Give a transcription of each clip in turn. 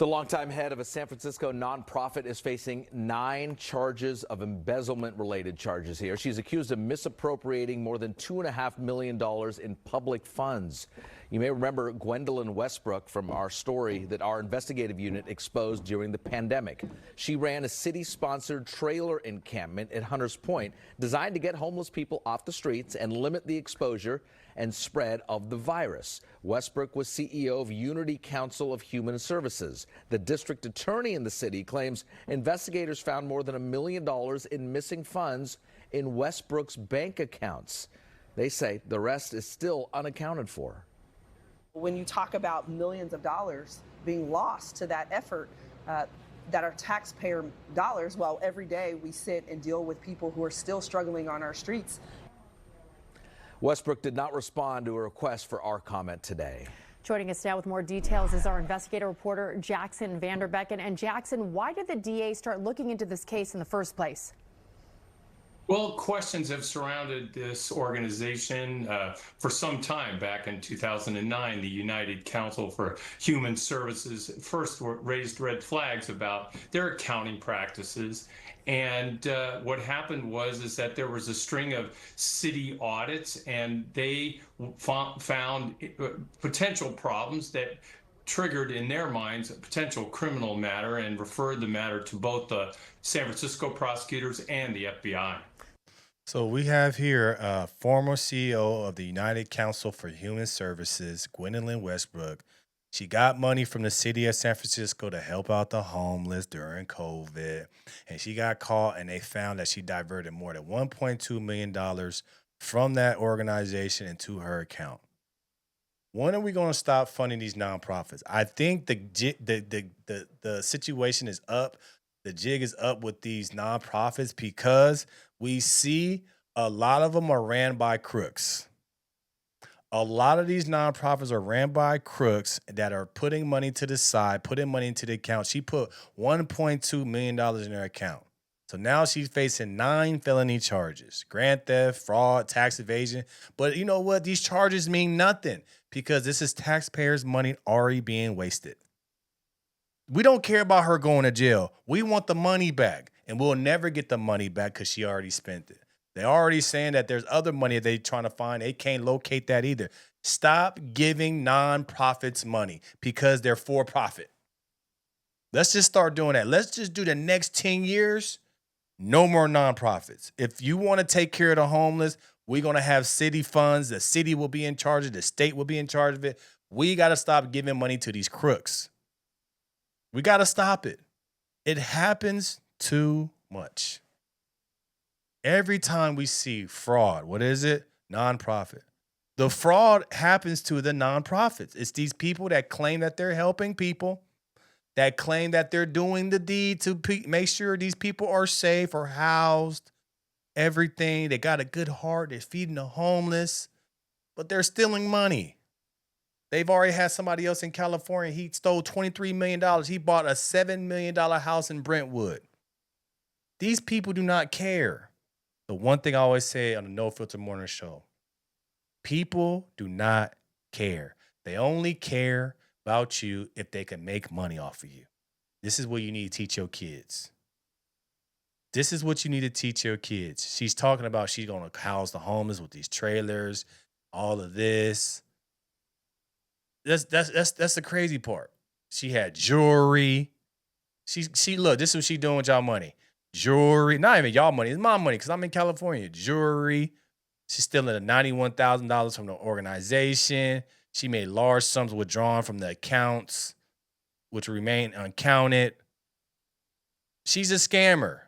The longtime head of a San Francisco nonprofit is facing 9 charges of embezzlement-related charges here. She's accused of misappropriating more than $2.5 million in public funds. You may remember Gwendolyn Westbrook from our story that our investigative unit exposed during the pandemic. She ran a city-sponsored trailer encampment at Hunters Point designed to get homeless people off the streets and limit the exposure and spread of the virus. Westbrook was CEO of Unity Council of Human Services. The district attorney in the city claims investigators found more than $1 million in missing funds in Westbrook's bank accounts. They say the rest is still unaccounted for. When you talk about millions of dollars being lost to that effort, that are taxpayer dollars, while every day we sit and deal with people who are still struggling on our streets. Westbrook did not respond to a request for our comment today. Joining us now with more details is our investigative reporter, Jackson Vanderbecken. And Jackson, why did the DA start looking into this case in the first place? Well, questions have surrounded this organization for some time. Back in 2009, the United Council for Human Services first raised red flags about their accounting practices. And what happened is that there was a string of city audits, and they found potential problems that triggered in their minds a potential criminal matter and referred the matter to both the San Francisco prosecutors and the FBI. So we have here former CEO of the United Council for Human Services, Gwendolyn Westbrook. She got money from the city of San Francisco to help out the homeless during COVID. And she got caught, and they found that she diverted more than $1.2 million from that organization into her account. When are we going to stop funding these nonprofits? I think the situation is up. The jig is up with these nonprofits because we see a lot of them are ran by crooks. A lot of these nonprofits are ran by crooks that are putting money to the side, putting money into the account. She put $1.2 million in her account. So now she's facing 9 felony charges: grand theft, fraud, tax evasion. But you know what? These charges mean nothing because this is taxpayers' money already being wasted. We don't care about her going to jail. We want the money back, and we'll never get the money back because she already spent it. They're already saying that there's other money they're trying to find. They can't locate that either. Stop giving nonprofits money because they're for profit. Let's just start doing that. Let's just do the next 10 years, no more nonprofits. If you want to take care of the homeless, we're going to have city funds. The city will be in charge of it. The state will be in charge of it. We got to stop giving money to these crooks. We got to stop it. It happens too much. Every time we see fraud, what is it? Nonprofit. The fraud happens to the nonprofits. It's these people that claim that they're helping people, that claim that they're doing the deed to make sure these people are safe or housed, everything. They got a good heart. They're feeding the homeless, but they're stealing money. They've already had somebody else in California. He stole $23 million. He bought a $7 million house in Brentwood. These people do not care. The one thing I always say on the No Filter Morning Show, people do not care. They only care about you if they can make money off of you. This is what you need to teach your kids. This is what you need to teach your kids. She's talking about she's going to house the homeless with these trailers, all of this. That's the crazy part. She had jewelry. She look, this is what she doing with y'all money. Jewelry, not even y'all money, it's my money because I'm in California. Jewelry. She's stealing $91,000 from the organization. She made large sums withdrawn from the accounts, which remain uncounted. She's a scammer.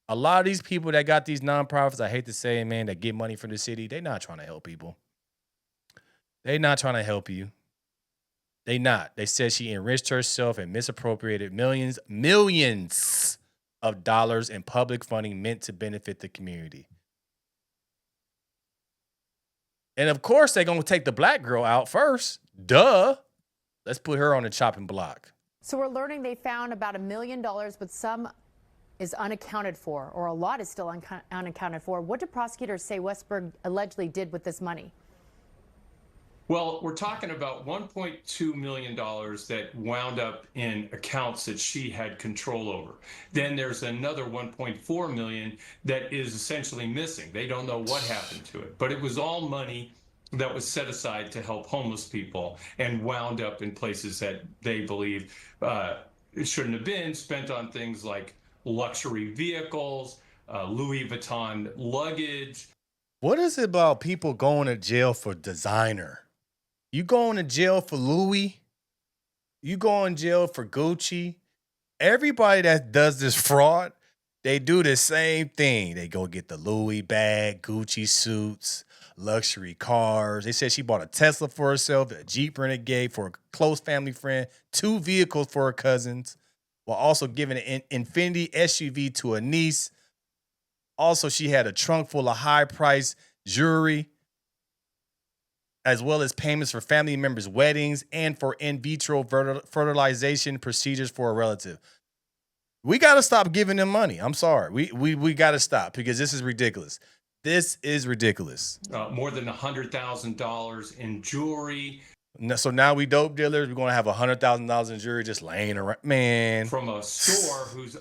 A lot of these people that got these nonprofits, I hate to say it, man, that get money from the city, they're not trying to help people. They're not trying to help you. They not. They said she enriched herself and misappropriated millions of dollars in public funding meant to benefit the community. And of course, they're going to take the black girl out first. Duh. Let's put her on the chopping block. So we're learning they found about $1 million, but some is unaccounted for, or a lot is still unaccounted for. What do prosecutors say Westbrook allegedly did with this money? Well, we're talking about $1.2 million that wound up in accounts that she had control over. Then there's another 1.4 million that is essentially missing. They don't know what happened to it, but it was all money that was set aside to help homeless people and wound up in places that they believe it shouldn't have been, spent on things like luxury vehicles, Louis Vuitton luggage. What is it about people going to jail for designer? You going to jail for Louis? You go in jail for Gucci? Everybody that does this fraud, they do the same thing. They go get the Louis bag, Gucci suits, luxury cars. They said she bought a Tesla for herself, a Jeep Renegade for a close family friend, 2 vehicles for her cousins, while also giving an Infiniti SUV to a niece. Also, she had a trunk full of high-priced jewelry, as well as payments for family members' weddings and for in vitro fertilization procedures for a relative. We got to stop giving them money. I'm sorry. We got to stop because this is ridiculous. This is ridiculous. More than $100,000 in jewelry. So now we dope dealers. We're going to have $100,000 in jewelry just laying around. Man. From a store whose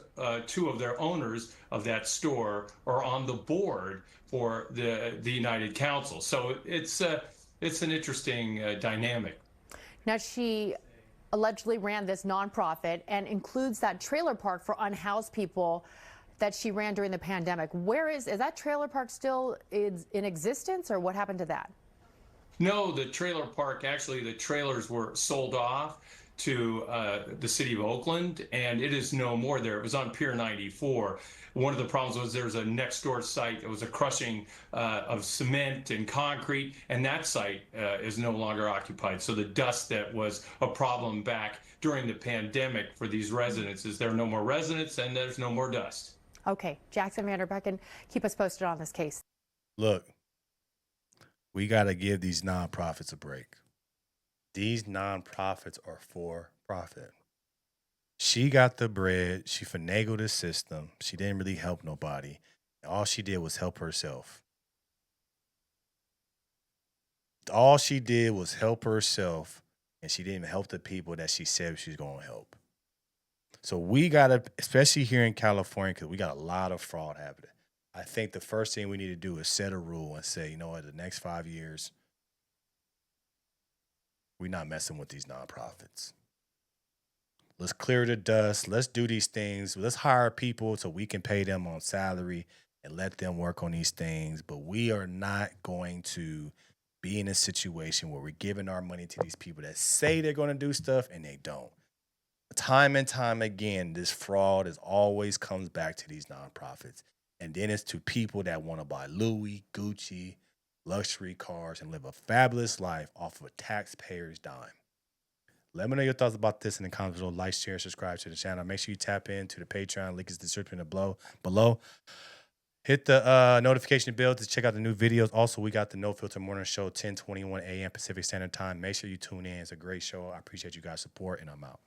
2 of their owners of that store are on the board for the United Council. So it's an interesting dynamic. Now, she allegedly ran this nonprofit and includes that trailer park for unhoused people that she ran during the pandemic. Is that trailer park still in existence, or what happened to that? No, the trailer park, actually, the trailers were sold off to the city of Oakland, and it is no more there. It was on Pier 94. One of the problems was there's a next door site. It was a crushing of cement and concrete, and that site is no longer occupied. So the dust that was a problem back during the pandemic for these residents is there are no more residents and there's no more dust. Okay, Jackson Vanderbecken, keep us posted on this case. Look, we got to give these nonprofits a break. These nonprofits are for profit. She got the bread. She finagled the system. She didn't really help nobody. All she did was help herself. All she did was help herself, and she didn't help the people that she said she was going to help. So we got to, especially here in California, because we got a lot of fraud happening. I think the first thing we need to do is set a rule and say, you know what, the next 5 years, we're not messing with these nonprofits. Let's clear the dust. Let's do these things. Let's hire people so we can pay them on salary and let them work on these things. But we are not going to be in a situation where we're giving our money to these people that say they're going to do stuff and they don't. Time and time again, this fraud always comes back to these nonprofits. And then it's to people that want to buy Louis, Gucci, luxury cars, and live a fabulous life off of a taxpayer's dime. Let me know your thoughts about this in the comments below. Like, share, subscribe to the channel. Make sure you tap into the Patreon. Link is in the description below. Hit the notification bell to check out the new videos. Also, we got the No Filter Morning Show, 10:21 a.m. Pacific Standard Time. Make sure you tune in. It's a great show. I appreciate you guys' support, and I'm out.